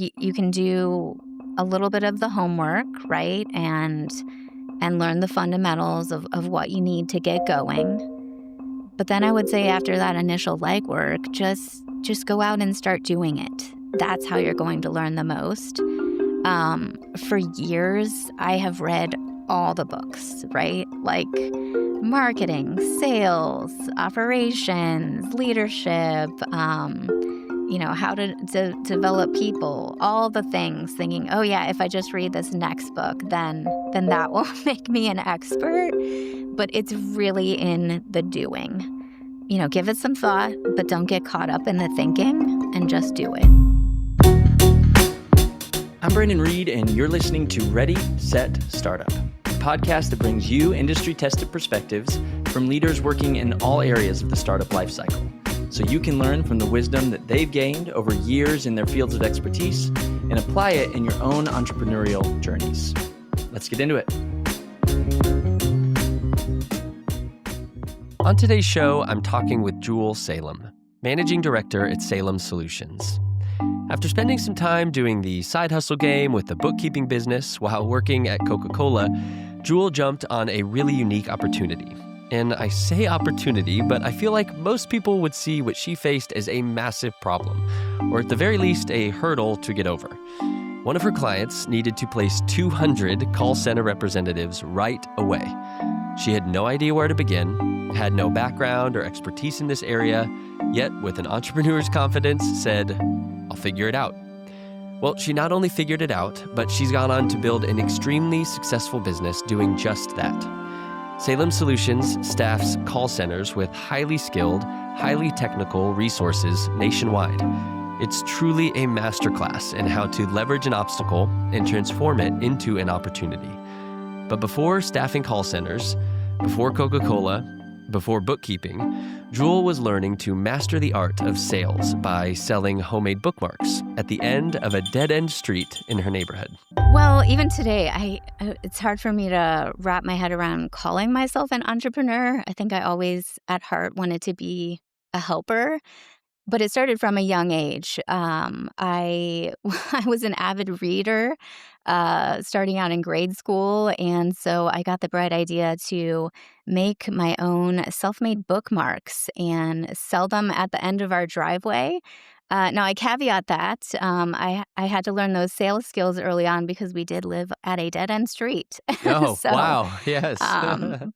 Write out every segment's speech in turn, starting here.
You can do a little bit of the homework, right? And learn the fundamentals of what you need to get going. But then I would say after that initial legwork, just go out and start doing it. That's how you're going to learn the most. For years, I have read all the books, right? Like marketing, sales, operations, leadership, how to develop people, all the things, thinking, oh yeah, if I just read this next book, then that will make me an expert. But it's really in the doing. Give it some thought, but don't get caught up in the thinking and just do it. I'm Brandon Reed, and you're listening to Ready, Set, Startup, a podcast that brings you industry-tested perspectives from leaders working in all areas of the startup lifecycle, so you can learn from the wisdom that they've gained over years in their fields of expertise and apply it in your own entrepreneurial journeys. Let's get into it. On today's show, I'm talking with Jule Salem, Managing Director at Salem Solutions. After spending some time doing the side hustle game with the bookkeeping business while working at Coca-Cola, Jule jumped on a really unique opportunity. And I say opportunity, but I feel like most people would see what she faced as a massive problem, or at the very least, a hurdle to get over. One of her clients needed to place 200 call center representatives right away. She had no idea where to begin, had no background or expertise in this area, yet with an entrepreneur's confidence said, I'll figure it out. Well, she not only figured it out, but she's gone on to build an extremely successful business doing just that. Salem Solutions staffs call centers with highly skilled, highly technical resources nationwide. It's truly a masterclass in how to leverage an obstacle and transform it into an opportunity. But before staffing call centers, before Coca-Cola, before bookkeeping, Jule was learning to master the art of sales by selling homemade bookmarks at the end of a dead-end street in her neighborhood. Well, even today, it's hard for me to wrap my head around calling myself an entrepreneur. I think I always, at heart, wanted to be a helper. But it started from a young age. I was an avid reader starting out in grade school, and so I got the bright idea to make my own self-made bookmarks and sell them at the end of our driveway. Now, I caveat that I had to learn those sales skills early on because we did live at a dead-end street. Oh, So, wow, yes.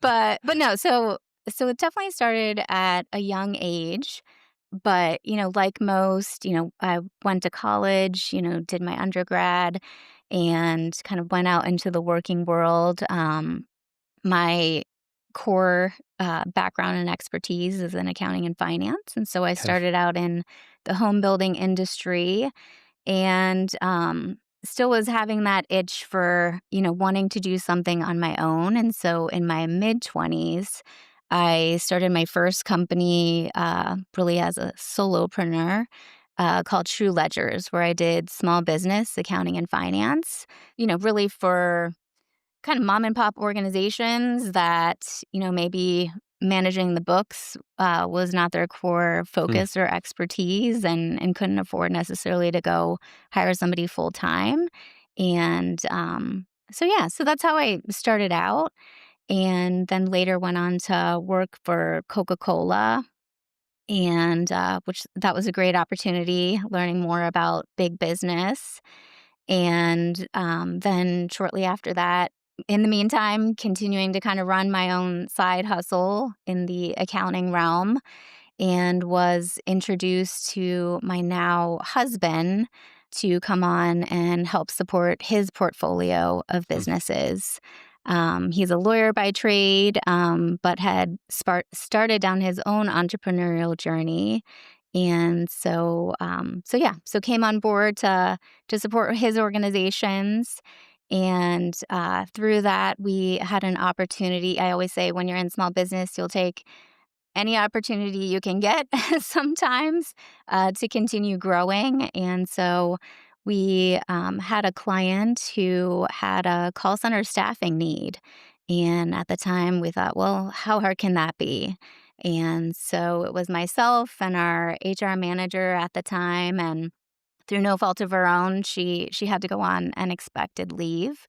but no, so it definitely started at a young age. But, like most, I went to college, did my undergrad and kind of went out into the working world. My core background and expertise is in accounting and finance. And so I Okay. started out in the home building industry and still was having that itch for, wanting to do something on my own. And so in my mid-20s, I started my first company really as a solopreneur called True Ledgers, where I did small business accounting and finance, really for kind of mom and pop organizations that, maybe managing the books was not their core Hmm. focus or expertise and couldn't afford necessarily to go hire somebody full time. And so that's how I started out. And then later went on to work for Coca-Cola, and which that was a great opportunity, learning more about big business. And then shortly after that, in the meantime, continuing to kind of run my own side hustle in the accounting realm, and was introduced to my now husband to come on and help support his portfolio of businesses. He's a lawyer by trade, but had started down his own entrepreneurial journey. And so came on board to support his organizations. And through that, we had an opportunity. I always say when you're in small business, you'll take any opportunity you can get sometimes to continue growing. And so we had a client who had a call center staffing need. And at the time, we thought, well, how hard can that be? And so it was myself and our HR manager at the time. And through no fault of her own, she had to go on unexpected leave.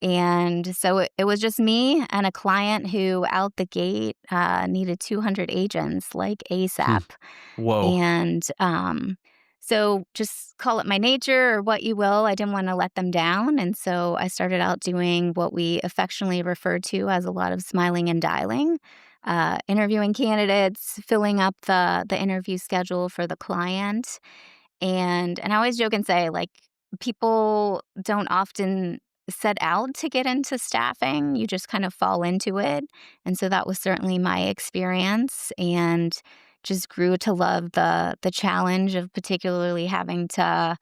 And so it was just me and a client who out the gate needed 200 agents like Hmm. ASAP. Whoa. And so just call it my nature or what you will. I didn't want to let them down. And so I started out doing what we affectionately refer to as a lot of smiling and dialing, interviewing candidates, filling up the interview schedule for the client. And I always joke and say, like, people don't often set out to get into staffing, you just kind of fall into it, and so that was certainly my experience, and just grew to love the challenge of particularly having to,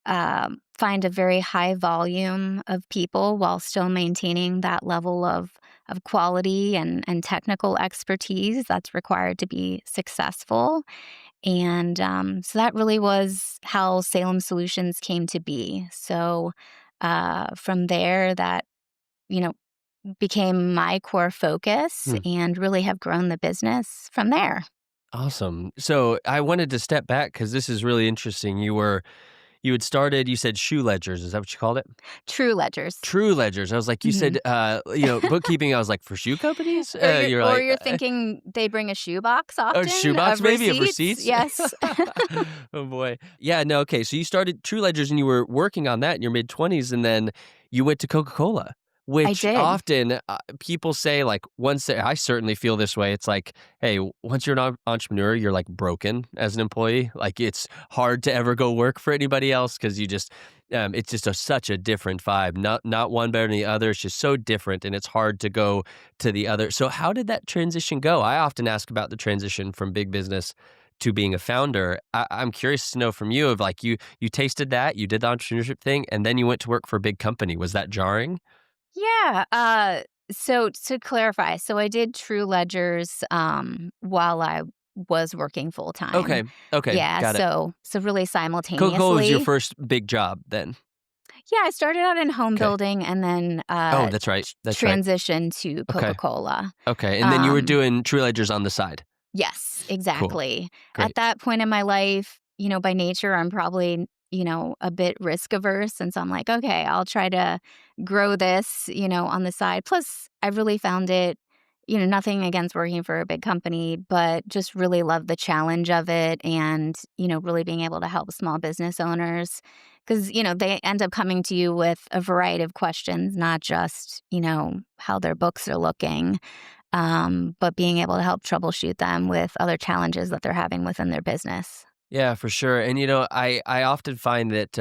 find a very high volume of people while still maintaining that level of quality and technical expertise that's required to be successful. And so that really was how Salem Solutions came to be. So from there, that, you know, became my core focus Hmm. and really have grown the business from there. Awesome. So I wanted to step back because this is really interesting. You had started, you said shoe ledgers. Is that what you called it? True ledgers. True ledgers. I was like, you Hmm. said, bookkeeping. I was like, for shoe companies? You're Or like, you're thinking they bring a shoebox oh, often shoebox of maybe of receipts? receipts? Yes. Oh boy. Yeah, no, okay. So you started True Ledgers and you were working on that in your mid-20s and then you went to Coca-Cola, I which did. often people say like I certainly feel this way. It's like, hey, once you're an entrepreneur, you're like broken as an employee. Like it's hard to ever go work for anybody else because you just it's just such a different vibe. Not one better than the other. It's just so different, and it's hard to go to the other. So how did that transition go? I often ask about the transition from big business to being a founder. I'm curious to know from you of like you tasted that, you did the entrepreneurship thing, and then you went to work for a big company. Was that jarring? Yeah. So to clarify, so I did True Ledgers while I was working full time. Okay, okay, Yeah. got it. So really Coca-Cola was your simultaneously. first big job then. Yeah, I started out in home Okay. building and then Oh, that's right. That's right. transitioned to Okay. Coca Cola. Okay. And then you were Um, doing True Ledgers on the side. Yes, Cool. exactly. At Great. that point in my life, by nature, I'm probably, a bit risk averse. And so I'm like, okay, I'll try to grow this, on the side. Plus, I really found it, nothing against working for a big company, but just really love the challenge of it and, really being able to help small business owners. Because, they end up coming to you with a variety of questions, not just, how their books are looking, but being able to help troubleshoot them with other challenges that they're having within their business. Yeah, for sure. And I often find that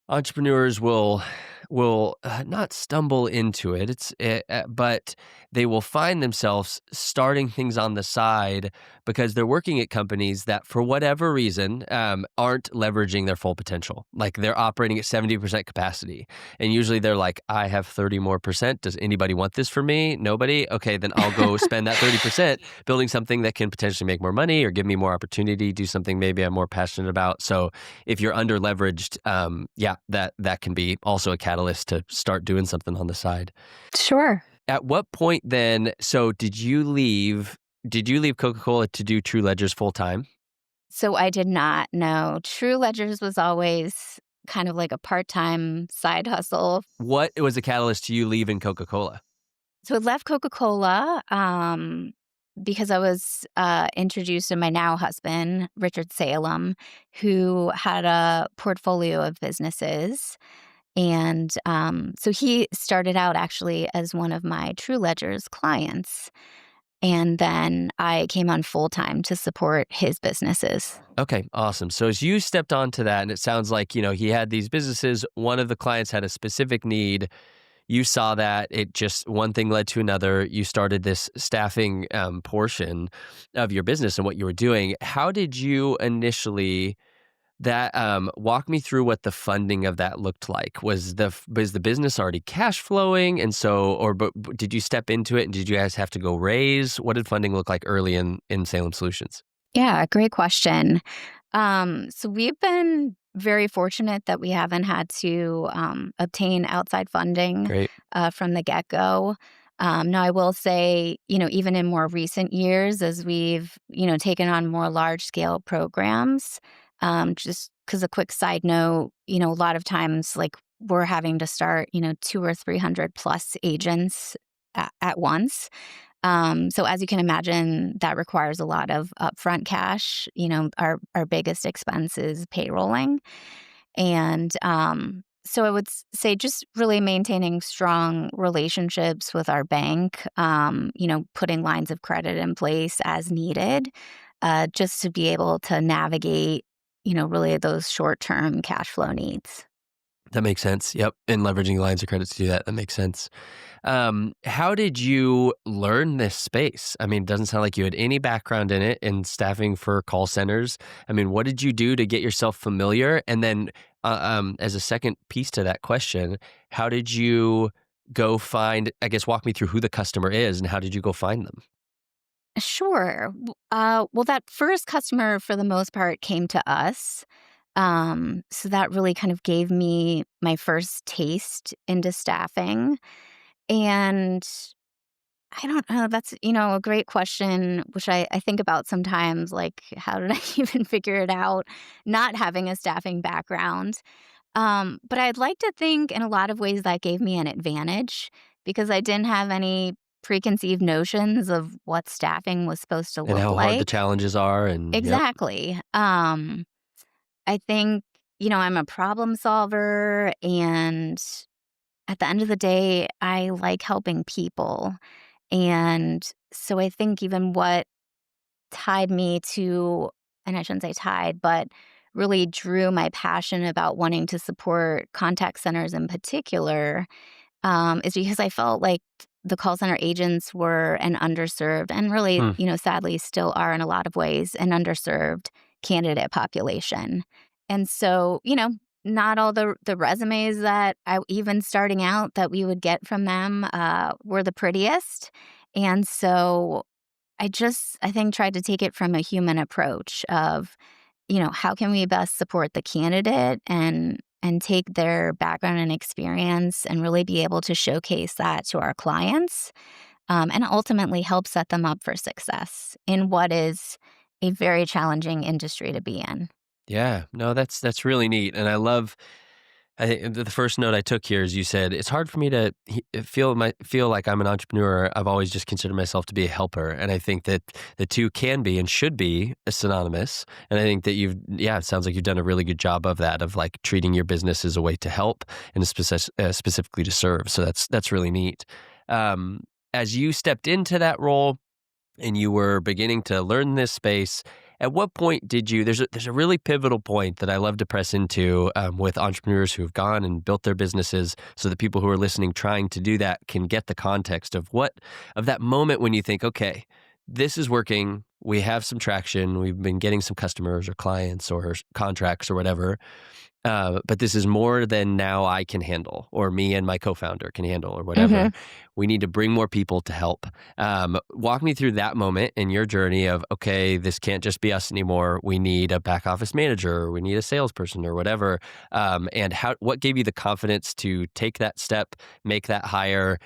entrepreneurs will not stumble into it. But they will find themselves starting things on the side because they're working at companies that, for whatever reason, aren't leveraging their full potential. Like they're operating at 70% capacity, and usually they're like, "I have 30 more percent. Does anybody want this for me? Nobody. Okay, then I'll go spend that 30% building something that can potentially make more money or give me more opportunity, do something maybe I'm more passionate about." So if you're under leveraged, yeah, that can be also a catalyst to start doing something on the side. Sure. At what point then? So did you leave? Did you leave Coca-Cola to do True Ledgers full time? So I did not know. True Ledgers was always kind of like a part-time side hustle. What was the catalyst to you leaving Coca-Cola? So I left Coca-Cola because I was introduced to my now husband, Richard Salem, who had a portfolio of businesses. And so he started out actually as one of my True Ledgers clients. And then I came on full time to support his businesses. Okay, awesome. So as you stepped onto that, and it sounds like he had these businesses. One of the clients had a specific need. You saw that it just one thing led to another. You started this staffing portion of your business and what you were doing. How did you initially that walk me through what the funding of that looked like? Was the business already cash flowing, and so but did you step into it and did you guys have to go raise? What did funding look like early in Salem Solutions? Yeah, great question. So we've been very fortunate that we haven't had to obtain outside funding Great. from the get go. Now, I will say, even in more recent years, as we've, taken on more large scale programs, just 'cause a quick side note, a lot of times, like, we're having to start, 2 or 300 plus agents at once. So as you can imagine, that requires a lot of upfront cash. Our biggest expense is payrolling. And so I would say just really maintaining strong relationships with our bank, putting lines of credit in place as needed, just to be able to navigate, really those short-term cash flow needs. That makes sense. Yep. And leveraging lines of credit to do that. That makes sense. How did you learn this space? I mean, it doesn't sound like you had any background in it in staffing for call centers. I mean, what did you do to get yourself familiar? And then, as a second piece to that question, how did you go find, I guess, walk me through who the customer is and how did you go find them? Sure. Well, that first customer, for the most part, came to us. So that really kind of gave me my first taste into staffing. And I don't know, that's, a great question, which I think about sometimes, like, how did I even figure it out not having a staffing background? But I'd like to think in a lot of ways that gave me an advantage because I didn't have any preconceived notions of what staffing was supposed to And look how hard the like. challenges are? And yep. Exactly. I think, I'm a problem solver, and at the end of the day, I like helping people. And so I think even what tied me to, and I shouldn't say tied, but really drew my passion about wanting to support contact centers in particular, is because I felt like the call center agents were an underserved and really, Hmm. sadly still are in a lot of ways an underserved candidate population. And so, not all the resumes that even starting out that we would get from them were the prettiest. And so I think tried to take it from a human approach of, how can we best support the candidate and take their background and experience and really be able to showcase that to our clients, and ultimately help set them up for success in what is a very challenging industry to be in. Yeah. No, that's really neat. And I love I think the first note I took here is you said it's hard for me to feel like I'm an entrepreneur. I've always just considered myself to be a helper, and I think that the two can be and should be synonymous. And I think that it sounds like you've done a really good job of that, of like treating your business as a way to help and specifically to serve. So that's really neat. Um, as you stepped into that role, and you were beginning to learn this space, at what point did you? There's a really pivotal point that I love to press into with entrepreneurs who have gone and built their businesses, so that people who are listening trying to do that can get the context of that moment when you think, okay, this is working. We have some traction. We've been getting some customers or clients or contracts or whatever. But this is more than now I can handle, or me and my co-founder can handle, or whatever. Mhm. We need to bring more people to help. Walk me through that moment in your journey of, okay, this can't just be us anymore. We need a back office manager, or we need a salesperson, or whatever. And what gave you the confidence to take that step, make that hire,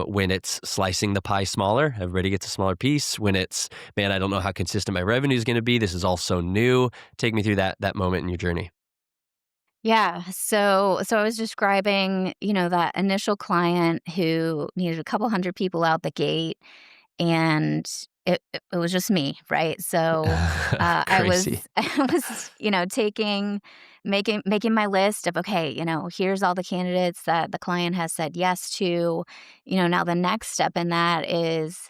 when it's slicing the pie smaller? Everybody gets a smaller piece. When it's, man, I don't know how consistent my revenue is going to be. This is all so new. Take me through that moment in your journey. Yeah. So I was describing, that initial client who needed a couple hundred people out the gate, and it was just me, right? So I was Crazy. I was, making my list of, okay, here's all the candidates that the client has said yes to. Now the next step in that is,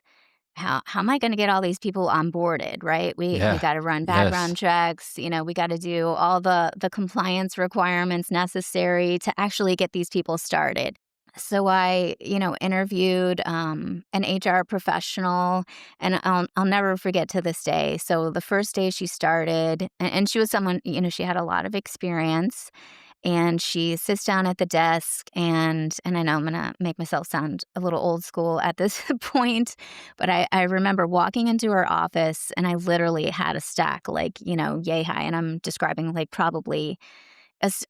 how am I gonna get all these people onboarded, right? We Yeah. gotta run Yes. background checks, we gotta do all the compliance requirements necessary to actually get these people started. So I, interviewed, an HR professional, and I'll never forget to this day. So the first day she started, and she was someone, she had a lot of experience, and she sits down at the desk, and I know I'm gonna make myself sound a little old school at this point, but I remember walking into her office, and I literally had a stack, like, yay high, and I'm describing, like, probably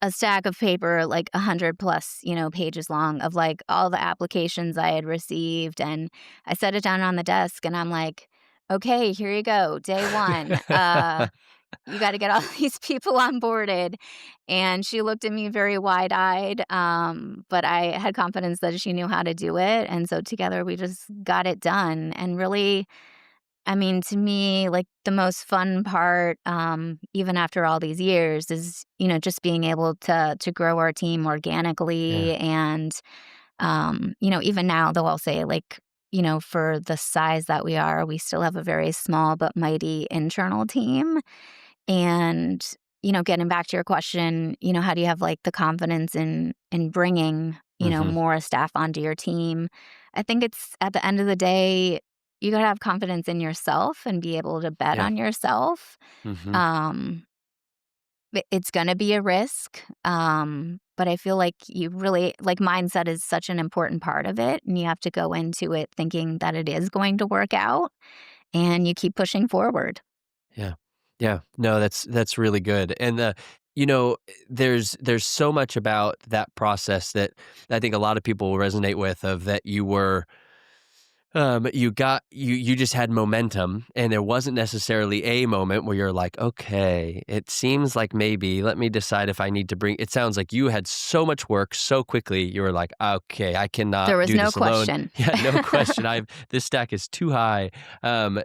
a stack of paper, like 100 plus, pages long, of, like, all the applications I had received. And I set it down on the desk, and I'm like, "Okay, here you go, day 1. you got to get all these people onboarded. And she looked at me very wide eyed. But I had confidence that she knew how to do it. And so together we just got it done. And really, I mean, to me, like the most fun part, even after all these years, is just being able to grow our team Yeah. organically, and even now, though I'll say like for the size that we are, we still have a very small but mighty internal team. And getting back to your question, how do you have like the confidence in bringing Hmm. more staff onto your team? I think it's at the end of the day, you gotta have confidence in yourself and be able to bet Yeah. on yourself. Hmm. Um, it's gonna be a risk, but I feel like you really like mindset is such an important part of it, and you have to go into it thinking that it is going to work out, and you keep pushing forward. Yeah. Yeah. No, that's really good. And you know, there's so much about that process that I think a lot of people will resonate with, of that you were you just had momentum, and there wasn't necessarily a moment where you're like, "Okay, it seems like maybe let me decide if I need to bring." It sounds like you had so much work so quickly. You were like, "Okay, I cannot There was do no this alone." question. Yeah, no question. I've This stack is too high.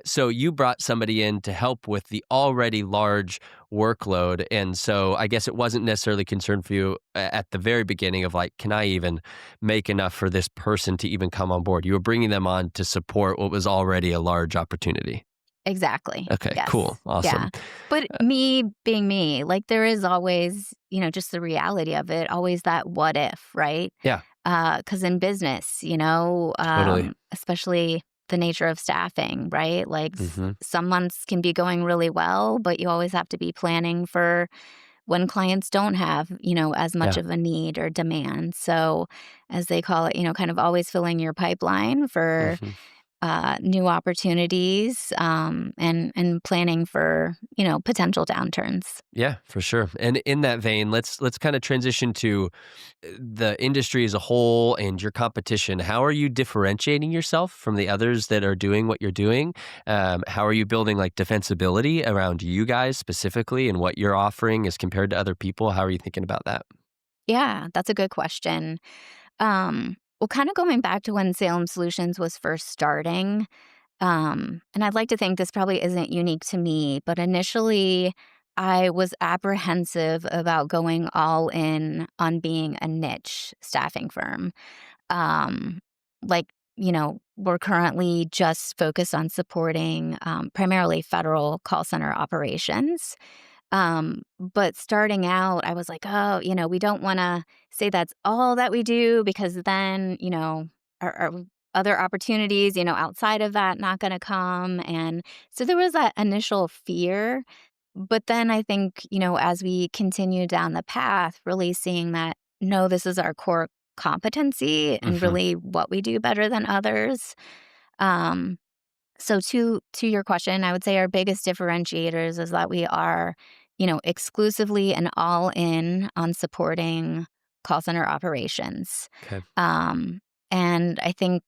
So you brought somebody in to help with the already large workload, and so I guess it wasn't necessarily concern for you at the very beginning of like, "Can I even make enough for this person to even come on board?" You were bringing them on to support what was already a large opportunity. Exactly. Okay, cool. Yes. Yeah. Awesome. But Uh, me being me, like there is always, just the reality of it, always that what if, right? yeah, Because in business, totally. especially the nature of staffing, right? Like Mhm. some months can be going really well, but you always have to be planning for when clients don't have, as much Yeah. of a need or demand. So, as they call it, kind of always filling your pipeline for Mhm. new opportunities, and planning for potential downturns. Yeah, for sure. And in that vein, let's kind of transition to the industry as a whole and your competition. How are you differentiating yourself from the others that are doing what you're doing? How are you building like defensibility around you guys specifically and what you're offering as compared to other people? How are you thinking about that? Yeah, that's a good question. Well, kind of going back to when Salem Solutions was first starting, and I'd like to think this probably isn't unique to me, but initially I was apprehensive about going all in on being a niche staffing firm. Um, like, we're currently just focused on supporting primarily federal call center operations. But starting out, I was like, oh, we don't want to say that's all that we do, because then, our other opportunities, outside of that not going to come. And so there was that initial fear. But then I think, as we continue down the path, really seeing that, no, this is our core competency and Mhm. really what we do better than others. Um, so to your question, I would say our biggest differentiators is that we are, exclusively and all in on supporting call center operations. Okay. Um, and I think,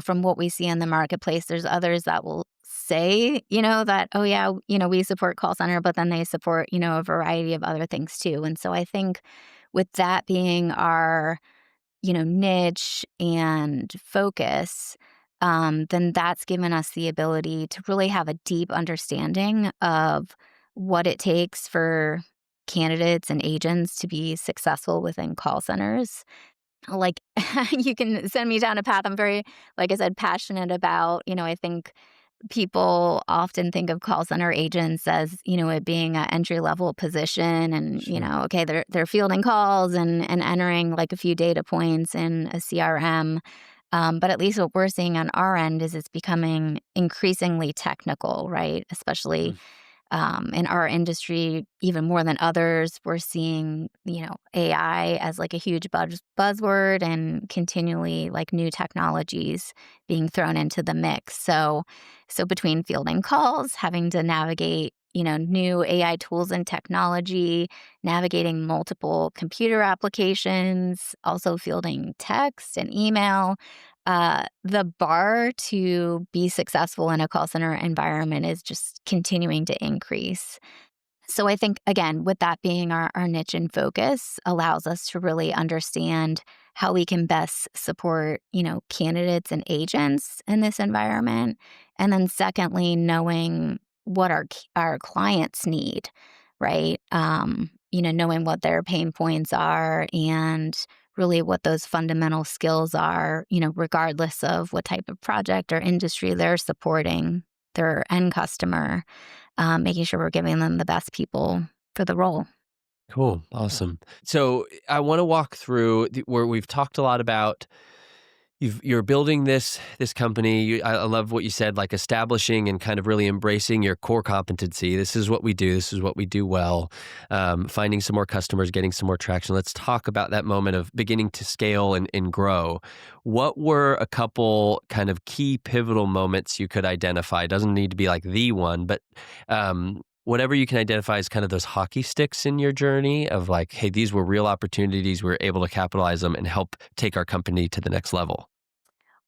from what we see in the marketplace, there's others that will say, that, oh yeah, we support call center, but then they support, a variety of other things too. And so I think with that being our niche and focus, then that's given us the ability to really have a deep understanding of what it takes for candidates and agents to be successful within call centers. Like, you can send me down a path I'm very, like I said, passionate about. I think people often think of call center agents as, it being an entry level position, and, Sure. okay, they're fielding calls and entering like a few data points in a CRM. But at least what we're seeing on our end is it's becoming increasingly technical, right? Especially Mm. in our industry, even more than others, we're seeing, AI as like a huge buzzword, and continually like new technologies being thrown into the mix. So between fielding calls, having to navigate, new AI tools and technology, navigating multiple computer applications, also fielding text and email, the bar to be successful in a call center environment is just continuing to increase. So I think, again, with that being our niche and focus allows us to really understand how we can best support, candidates and agents in this environment. And then secondly, knowing what our clients need, right? Knowing what their pain points are and really what those fundamental skills are, regardless of what type of project or industry they're supporting their end customer, making sure we're giving them the best people for the role. Cool. Awesome. So I want to walk through where we've talked a lot about you're building this company. I love what you said, like establishing and kind of really embracing your core competency. This is what we do. This is what we do well. Finding some more customers, getting some more traction. Let's talk about that moment of beginning to scale and grow. What were a couple kind of key pivotal moments you could identify? It doesn't need to be like the one, but whatever you can identify as kind of those hockey sticks in your journey of like, hey, these were real opportunities. We were able to capitalize them and help take our company to the next level.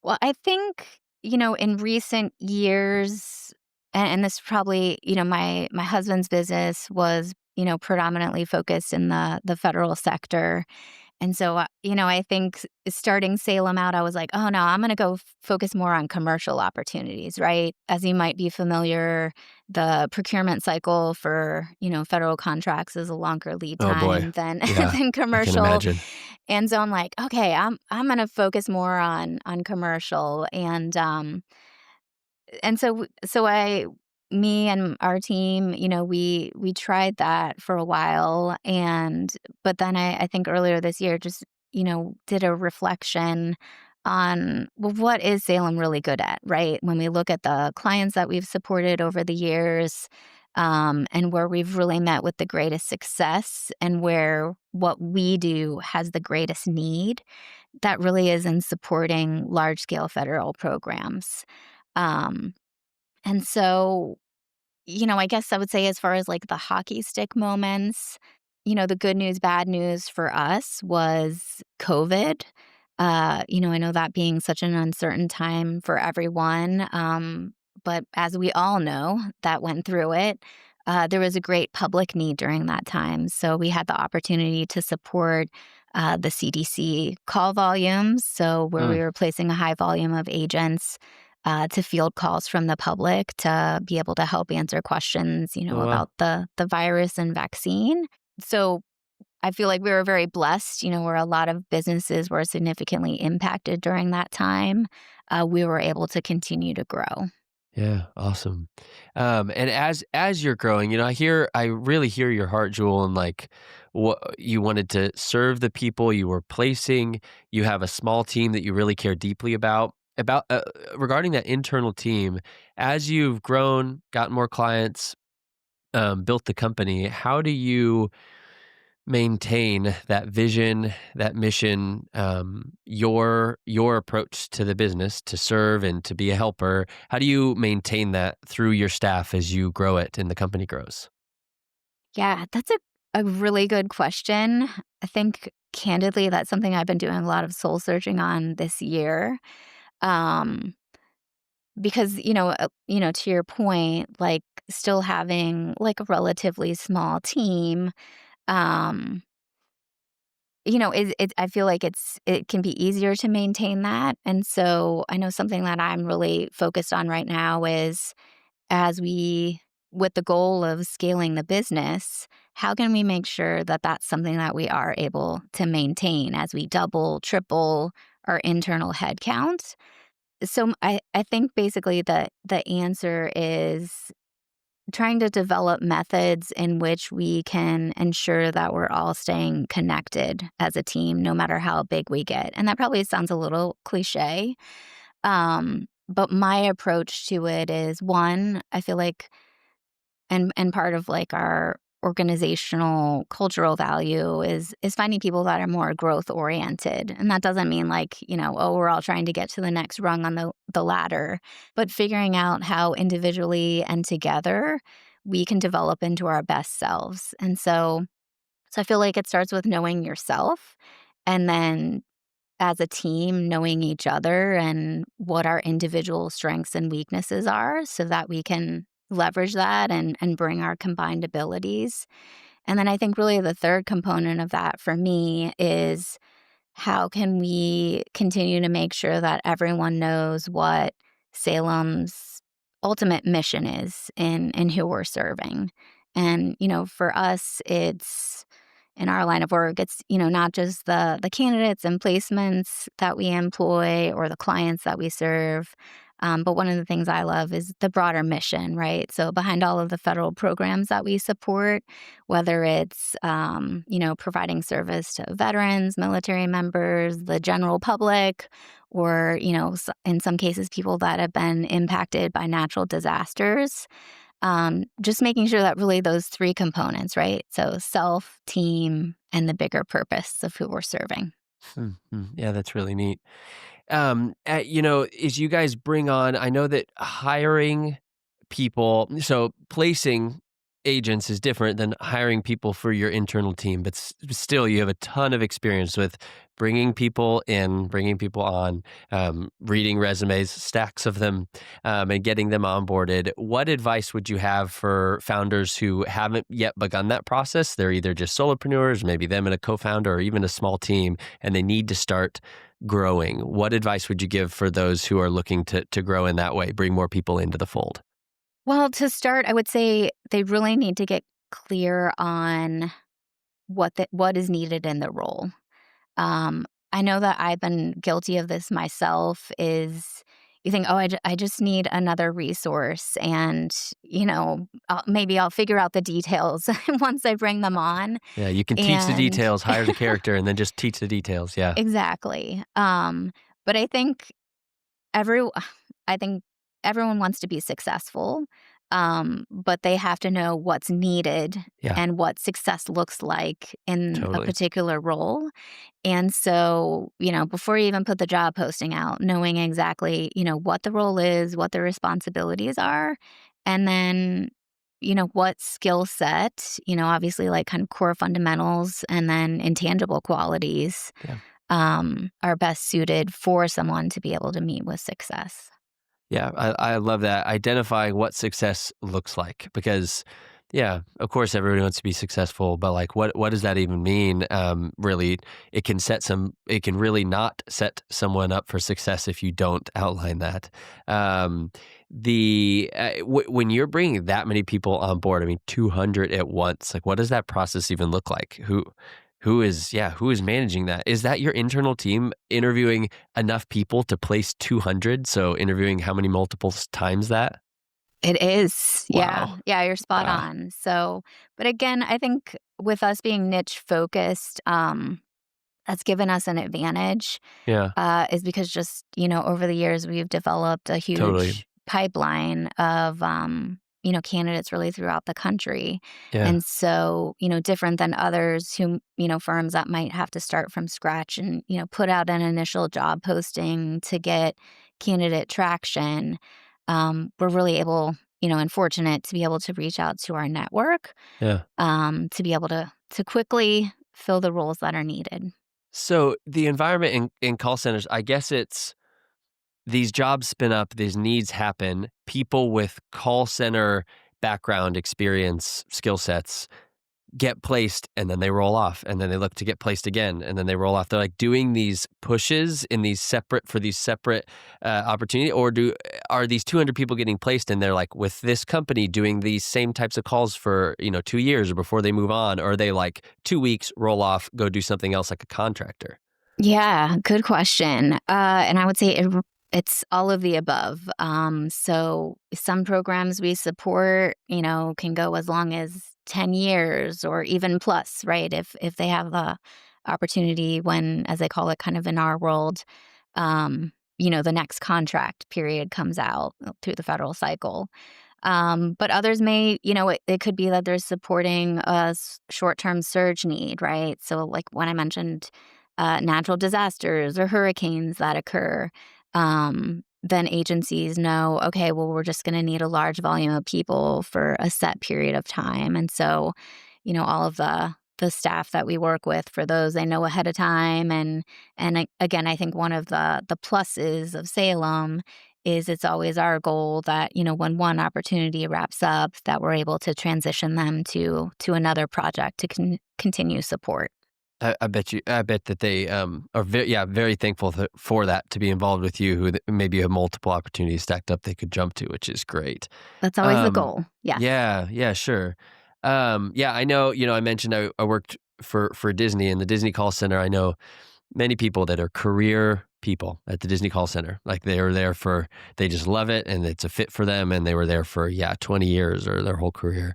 Well, I think, in recent years, and this probably, my husband's business was, predominantly focused in the federal sector. And so, I think starting Salem out, I was like, oh no, I'm going to go focus more on commercial opportunities, right? As you might be familiar, the procurement cycle for, federal contracts is a longer lead Oh boy. time than Yeah, than I can commercial. imagine. And so I'm like, okay, I'm going to focus more on commercial, and so I me and our team, we tried that for a while, and but then I think earlier this year just, did a reflection on, well, what is Salem really good at, right? When we look at the clients that we've supported over the years, and where we've really met with the greatest success and where what we do has the greatest need, that really is in supporting large scale federal programs. Um, and so, I guess I would say as far as like the hockey stick moments, the good news, bad news for us was COVID. I know that being such an uncertain time for everyone. But as we all know that went through it, there was a great public need during that time. So we had the opportunity to support the CDC call volumes. So where we Mm. were placing a high volume of agents to field calls from the public to be able to help answer questions, Oh wow. about the virus and vaccine. So I feel like we were very blessed, where a lot of businesses were significantly impacted during that time. We were able to continue to grow. Yeah, awesome. And as you're growing, I really hear your heart, Jewel, and like what you wanted to serve the people you were placing. You have a small team that you really care deeply about. Regarding that internal team, as you've grown, gotten more clients, built the company, how do you maintain that vision, that mission, your approach to the business to serve and to be a helper? How do you maintain that through your staff as you grow it and the company grows? Yeah, that's a really good question. I think candidly, that's something I've been doing a lot of soul searching on this year. Um, because, to your point, like still having like a relatively small team, um, I feel like it can be easier to maintain that. And so I know something that I'm really focused on right now is as we with the goal of scaling the business, how can we make sure that that's something that we are able to maintain as we double, triple our internal headcount? So I think basically the answer is trying to develop methods in which we can ensure that we're all staying connected as a team, no matter how big we get. And that probably sounds a little cliche. But my approach to it is one, I feel like, and part of like our organizational cultural value is finding people that are more growth oriented. And that doesn't mean like, oh, we're all trying to get to the next rung on the ladder, but figuring out how individually and together we can develop into our best selves. And so I feel like it starts with knowing yourself, and then as a team, knowing each other and what our individual strengths and weaknesses are so that we can leverage that and bring our combined abilities. And then I think really the third component of that for me is how can we continue to make sure that everyone knows what Salem's ultimate mission is in who we're serving? And, for us, it's in our line of work, it's, not just the candidates and placements that we employ or the clients that we serve. But one of the things I love is the broader mission, right? So behind all of the federal programs that we support, whether it's, providing service to veterans, military members, the general public, or, in some cases, people that have been impacted by natural disasters, just making sure that really those three components, right? So self, team, and the bigger purpose of who we're serving. Yeah, that's really neat. As you guys bring on, I know that hiring people, so placing agents is different than hiring people for your internal team, but still, you have a ton of experience with bringing people in, bringing people on, reading resumes, stacks of them, and getting them onboarded. What advice would you have for founders who haven't yet begun that process? They're either just solopreneurs, maybe them and a co-founder, or even a small team, and they need to start growing. What advice would you give for those who are looking to grow in that way, bring more people into the fold? Well, to start, I would say they really need to get clear on what is needed in the role. I know that I've been guilty of this myself. Is you think, oh, I just need another resource, and maybe I'll figure out the details once I bring them on. Yeah, you can teach the And details, hire the character, and then just teach the details. Yeah, exactly. But every I think everyone wants to be successful, but they have to know what's needed yeah, and what success looks like in a totally. particular role. And so, before you even put the job posting out, knowing exactly, what the role is, what the responsibilities are, and then, what skill set, obviously like kind of core fundamentals and then intangible qualities Yeah. are best suited for someone to be able to meet with success. Yeah, I love that. Identifying what success looks like because, yeah, of course, everybody wants to be successful, but like, what does that even mean? Really, it can really not set someone up for success if you don't outline that. Um, when you're bringing that many people on board, I mean, 200 at once, like, what does that process even look like? Who is managing that? Is that your internal team interviewing enough people to place 200? So interviewing how many multiples times that? It is. Yeah. Wow. Yeah, you're spot Wow. on. So, but again, I think with us being niche focused, that's given us an advantage, Yeah, is because just, over the years, we've developed a totally. huge pipeline of, candidates really throughout the country. Yeah, And so, different than others who, firms that might have to start from scratch and, put out an initial job posting to get candidate traction. We're really able, and fortunate to be able to reach out to our network, yeah. to be able to quickly fill the roles that are needed. So the environment in call centers, I guess it's these jobs spin up, these needs happen. People with call center background, experience, skill sets get placed and then they roll off and then they look to get placed again and then they roll off. They're like doing these pushes in these separate opportunity, or are these 200 people getting placed and they're like with this company doing these same types of calls for 2 years or before they move on, or are they like 2 weeks roll off, go do something else like a contractor? Yeah, good question. And I would say it's all of the above. So some programs we support, can go as long as 10 years or even plus, right? If they have the opportunity when, as they call it, kind of in our world, the next contract period comes out through the federal cycle. But others may, it could be that they're supporting a short-term surge need, right? So like when I mentioned natural disasters or hurricanes that occur, then agencies know, okay, well, we're just going to need a large volume of people for a set period of time. And so, all of the staff that we work with for those, they know ahead of time. And again, I think one of the pluses of Salem is it's always our goal that, when one opportunity wraps up, that we're able to transition them to another project to continue support. I bet that they are very thankful for that, to be involved with you, who maybe have multiple opportunities stacked up they could jump to, which is great. That's always the Um, goal. Yes. yeah, sure. Yeah, I know, I mentioned I worked for Disney, in the Disney call center. I know many people that are career people at the Disney call center. Like they just love it and it's a fit for them, and they were there for 20 years or their whole career.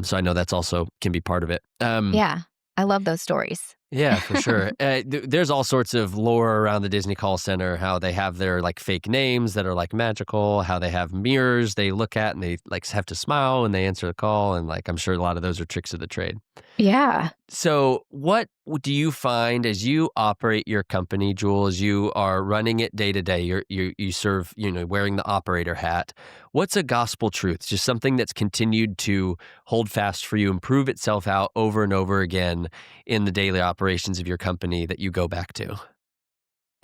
So I know that's also can be part of it. Yeah. I love those stories. Yeah, for sure. There's all sorts of lore around the Disney call center, how they have their like fake names that are like magical, how they have mirrors they look at and they like have to smile when they answer the call. And like, I'm sure a lot of those are tricks of the trade. Yeah. So what do you find as you operate your company, Jule, as you are running it day to day? You serve, wearing the operator hat. What's a gospel truth? Just something that's continued to hold fast for you, improve itself out over and over again in the daily operations of your company that you go back to?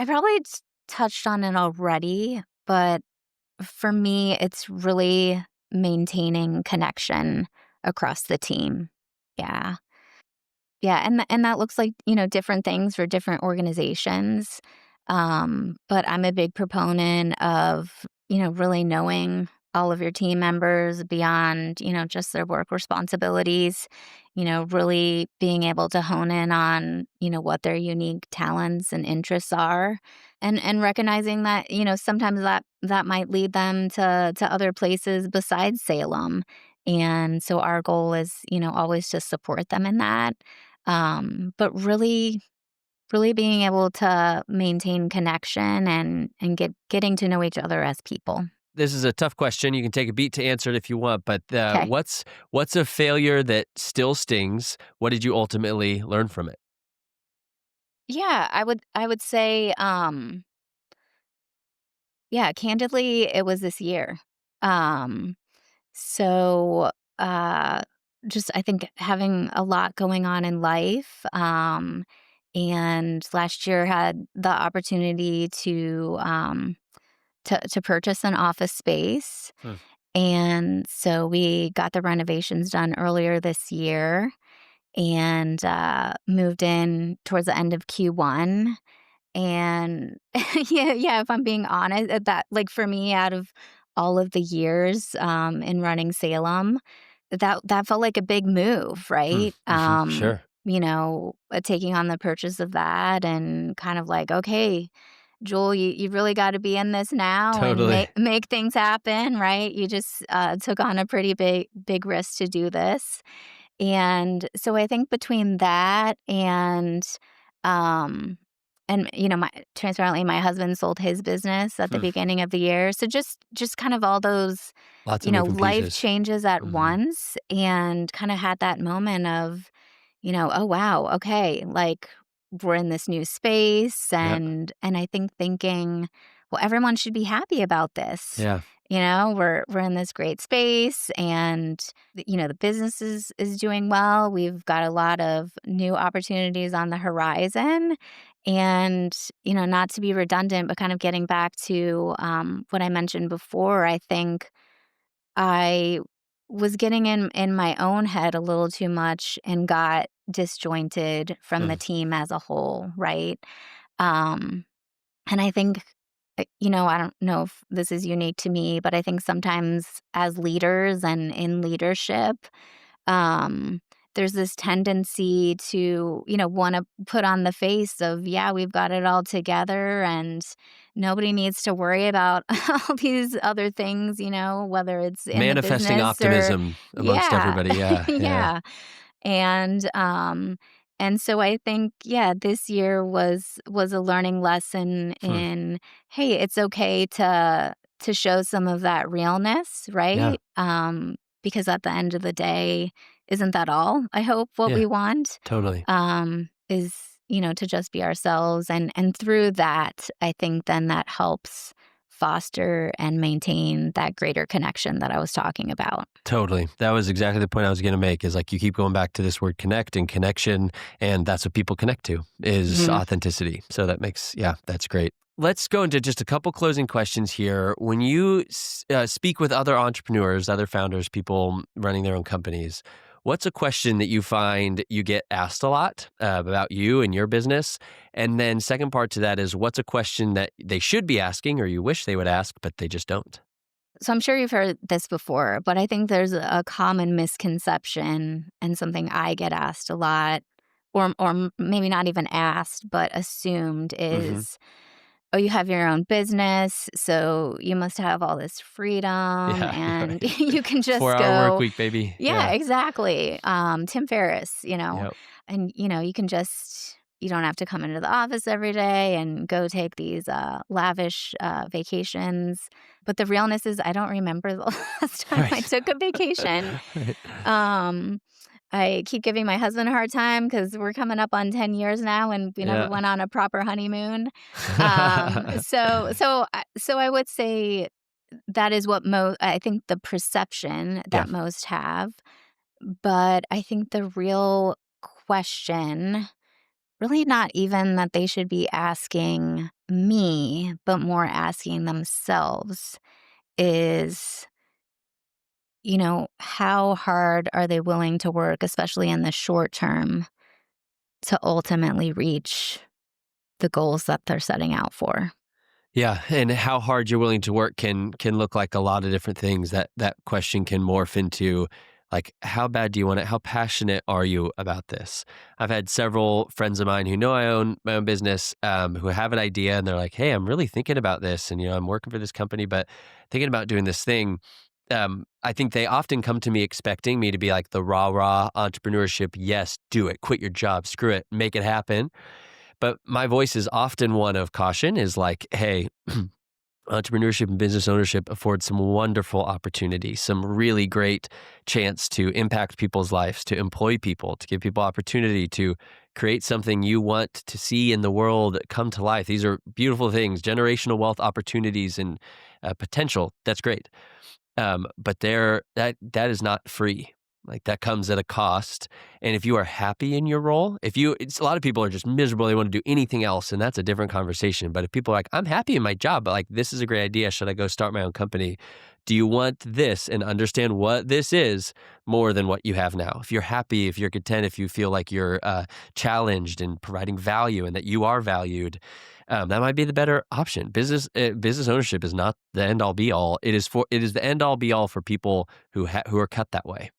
I probably touched on it already, but for me, it's really maintaining connection across the team. Yeah. Yeah, and that looks like, different things for different organizations. But I'm a big proponent of, really knowing all of your team members beyond, just their work responsibilities, really being able to hone in on, what their unique talents and interests are, and recognizing that, sometimes that might lead them to other places besides Salem. And so our goal is, always to support them in that. But really being able to maintain connection and getting to know each other as people. This is a tough question. You can take a beat to answer it if you want, but Okay. what's a failure that still stings? What did you ultimately learn from it? Yeah, I would say, yeah, candidly, it was this year. Um, so, uh, just I think having a lot going on in life, and last year had the opportunity to purchase an office space, Hmm. and so we got the renovations done earlier this year and, moved in towards the end of Q1, and yeah, if I'm being honest, that like, for me, out of all of the years, in running Salem, that felt like a big move, Hmm. right? Sure. Taking on the purchase of that and kind of like, "Okay, Jewel, you really gotta be in this now and Totally. make things happen," right? You just, took on a pretty big risk to do this. And so I think between that um and my transparently, my husband sold his business at the Hmm. beginning of the year. So just kind of all those, Lots of moving life pieces. changes at Mhm. once, and kind of had that moment of, oh wow, okay, like we're in this new space, Yeah. and I think thinking, well, everyone should be happy about this. Yeah. We're in this great space, and the business is doing well. We've got a lot of new opportunities on the horizon, and not to be redundant, but kind of getting back to what I mentioned before. I think I was getting in my own head a little too much and got disjointed from the Hmm. team as a whole, right? Um, and I think, I don't know if this is unique to me, but I think sometimes as leaders and in leadership, um, there's this tendency to, want to put on the face of, yeah, we've got it all together and nobody needs to worry about all these other things, whether it's in the Manifesting business or, optimism amongst yeah, everybody. Yeah. Yeah. yeah. And, um, and so I think, yeah, this year was a learning lesson Hmm. in, hey, it's okay to show some of that realness, Yeah. right? Because at the end of the day, isn't that all? I hope what Yeah. we want, Totally. is, to just be ourselves, and through that, I think then that helps foster and maintain that greater connection that I was talking about. Totally. That was exactly the point I was going to make, is like you keep going back to this word connect and connection, and that's what people connect to is Mhm. authenticity. So that makes, yeah, that's great. let's go into just a couple closing questions here. When you speak with other entrepreneurs, other founders, people running their own companies, what's a question that you find you get asked a lot about you and your business? And then second part to that is, what's a question that they should be asking or you wish they would ask, but they just don't? So I'm sure you've heard this before, but I think there's a common misconception and something I get asked a lot, or maybe not even asked, but assumed Mm-hmm. is, oh, you have your own business, so you must have all this freedom Yeah, and right. you can just 4-hour work go. week, baby. Yeah, Yeah. exactly. Tim Ferriss, Yep. and you can just you don't have to come into the office every day and go take these lavish vacations. But the realness is, I don't remember the last time I Right. took a vacation. Right. Um, I keep giving my husband a hard time because we're coming up on 10 years now and we never Yeah. went on a proper honeymoon. So I would say that is what I think the perception Yeah. that most have. But I think the real question, really not even that they should be asking me, but more asking themselves is, how hard are they willing to work, especially in the short term, to ultimately reach the goals that they're setting out for? Yeah, and how hard you're willing to work can look like a lot of different things. That question can morph into, like, how bad do you want it? How passionate are you about this? I've had several friends of mine who know I own my own business, who have an idea and they're like, "Hey, I'm really thinking about this, and I'm working for this company, but thinking about doing this thing." I think they often come to me expecting me to be like the rah entrepreneurship. Yes, do it. Quit your job. Screw it. Make it happen. But my voice is often one of caution, is like, hey, entrepreneurship and business ownership affords some wonderful opportunity, some really great chance to impact people's lives, to employ people, to give people opportunity to create something you want to see in the world come to life. These are beautiful things, generational wealth opportunities and potential. That's great. But that is not free. Like, that comes at a cost. And if you are happy in your role, it's a lot of people are just miserable. They want to do anything else. And that's a different conversation. But if people are like, I'm happy in my job, but like, this is a great idea. Should I go start my own company? Do you want this and understand what this is more than what you have now? If you're happy, if you're content, if you feel like you're challenged and providing value and that you are valued, that might be the better option. Business ownership is not the end all be all. It is the end all be all for people who are cut that way,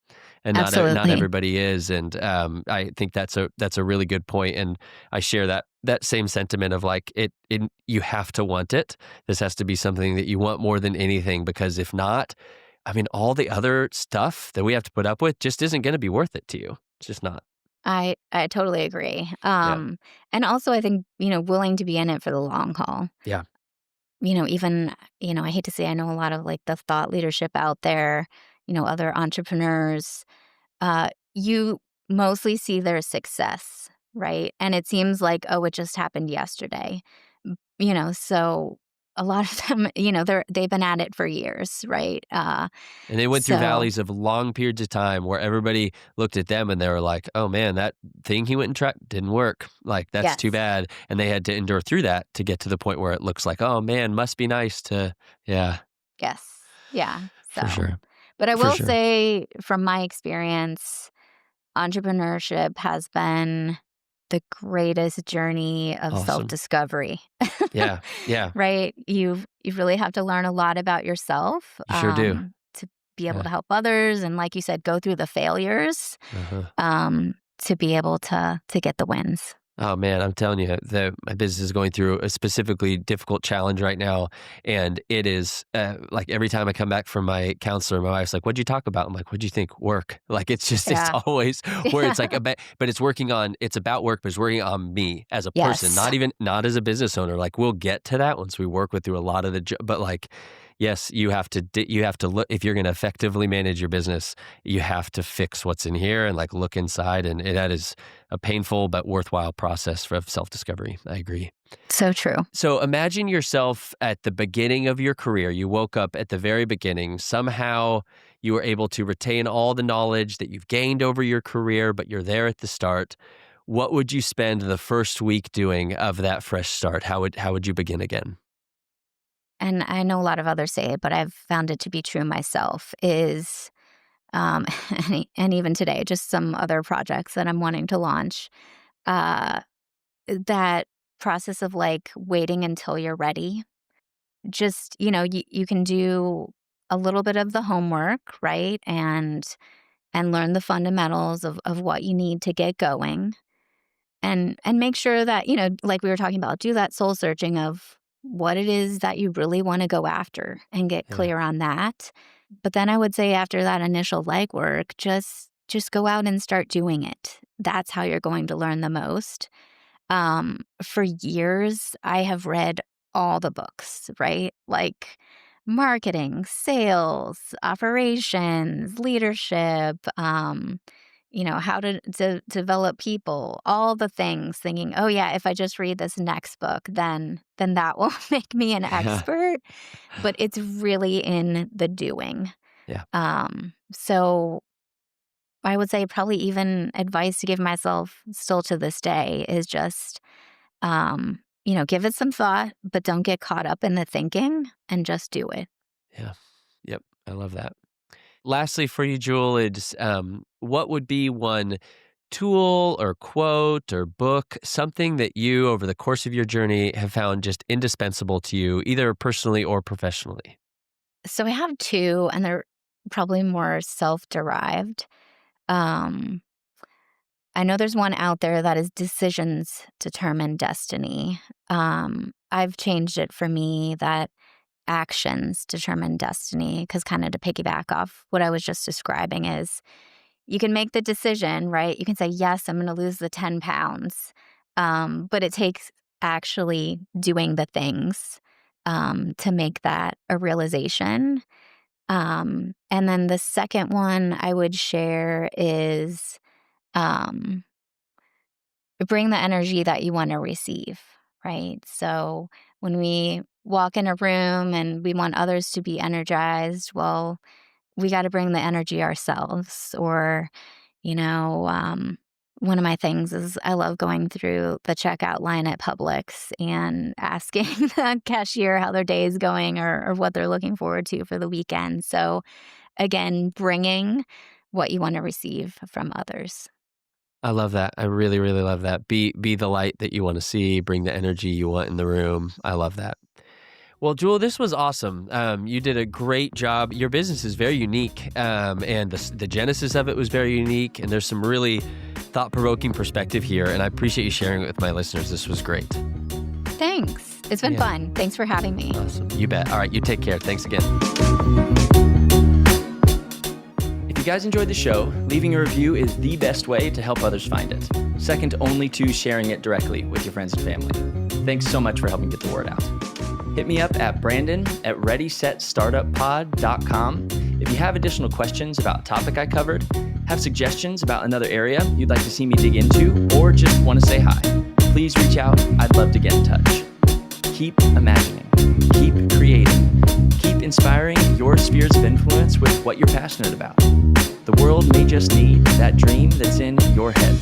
and not Absolutely. everybody is. And I think that's a really good point. And I share that same sentiment of like, you have to want it. This has to be something that you want more than anything, because if not, I mean, all the other stuff that we have to put up with just isn't going to be worth it to you. It's just not. I totally agree. Yeah. And also I think, willing to be in it for the long haul. Yeah. Even, I hate to say, I know a lot of like the thought leadership out there, other entrepreneurs, you mostly see their success, right? And it seems like, oh, it just happened yesterday. So a lot of them, they've been at it for years, right? And they went through So valleys of long periods of time where everybody looked at them and they were like, oh man, that thing he went and tried didn't work. Like, that's too yes, bad. And they had to endure through that to get to the point where it looks like, oh man, must be nice to, yeah, yes, yeah. for So, sure. but I For will sure. say from my experience, entrepreneurship has been the greatest journey of Awesome. self-discovery. Yeah. Yeah. Right? You really have to learn a lot about yourself, You sure do. to be able Yeah. to help others, and like you said, go through the failures, Uh-huh. to be able to get the wins. Oh man, I'm telling you, my business is going through a specifically difficult challenge right now, and it is like every time I come back from my counselor, my wife's like, "What'd you talk about?" I'm like, "What'd you think? Work." Like, it's Yeah. always where it's like Yeah. but it's about work, but it's working on me as a person, Yes. not as a business owner. Like, we'll get to that once we work with through a lot of but like, yes, you have to look if you're going to effectively manage your business. You have to fix what's in here and like look inside, and that is a painful but worthwhile process for self-discovery. I agree. So true. So imagine yourself at the beginning of your career. You woke up at the very beginning. Somehow you were able to retain all the knowledge that you've gained over your career, but you're there at the start. what would you spend the first week doing of that fresh start? How would you begin again? And I know a lot of others say it, but I've found it to be true myself, is, and even today, just some other projects that I'm wanting to launch, uh, that process of like waiting until you're ready. Just, you can do a little bit of the homework, right? And learn the fundamentals of what you need to get going. And make sure that, like we were talking about, do that soul searching of what it is that you really want to go after and get Yeah. clear on that. But then I would say after that initial legwork, just go out and start doing it. That's how you're going to learn the most. For years, I have read all the books, right? Like marketing, sales, operations, leadership, how to develop people, all the things, thinking, oh yeah, if I just read this next book, then that will make me an Yeah. expert. But it's really in the doing. Yeah. So I would say probably even advice to give myself still to this day is just, give it some thought, but don't get caught up in the thinking and just do it. Yeah. Yep. I love that. Lastly, for you, Jewel, it's what would be one tool or quote or book, something that you, over the course of your journey, have found just indispensable to you, either personally or professionally? So I have two, and they're probably more self-derived. Um, I know there's one out there that is decisions determine destiny. I've changed it for me that actions determine destiny, because kind of to piggyback off what I was just describing is you can make the decision, right? You can say, yes, I'm going to lose the 10 pounds. But it takes actually doing the things to make that a realization. And then the second one I would share is um, bring the energy that you want to receive, right? So when we walk in a room and we want others to be energized, well, we got to bring the energy ourselves. Or, you know, um, one of my things is I love going through the checkout line at Publix and asking the cashier how their day is going, or what they're looking forward to for the weekend. So again, bringing what you want to receive from others. I love that. I really, really love that. Be the light that you want to see, bring the energy you want in the room. I love that. Well, Jewel, this was awesome. You did a great job. Your business is very unique, and the genesis of it was very unique. And there's some really thought-provoking perspective here, and I appreciate you sharing it with my listeners. This was great. Thanks. It's been fun. Thanks for having me. Awesome. You bet. All right, you take care. Thanks again. If you guys enjoyed the show, leaving a review is the best way to help others find it, second only to sharing it directly with your friends and family. Thanks so much for helping get the word out. Hit me up at brandon@readysetstartuppod.com if you have additional questions about a topic I covered, have suggestions about another area you'd like to see me dig into, or just want to say hi. Please reach out. I'd love to get in touch. Keep imagining, keep creating, keep inspiring your spheres of influence with what you're passionate about. The world may just need that dream that's in your head.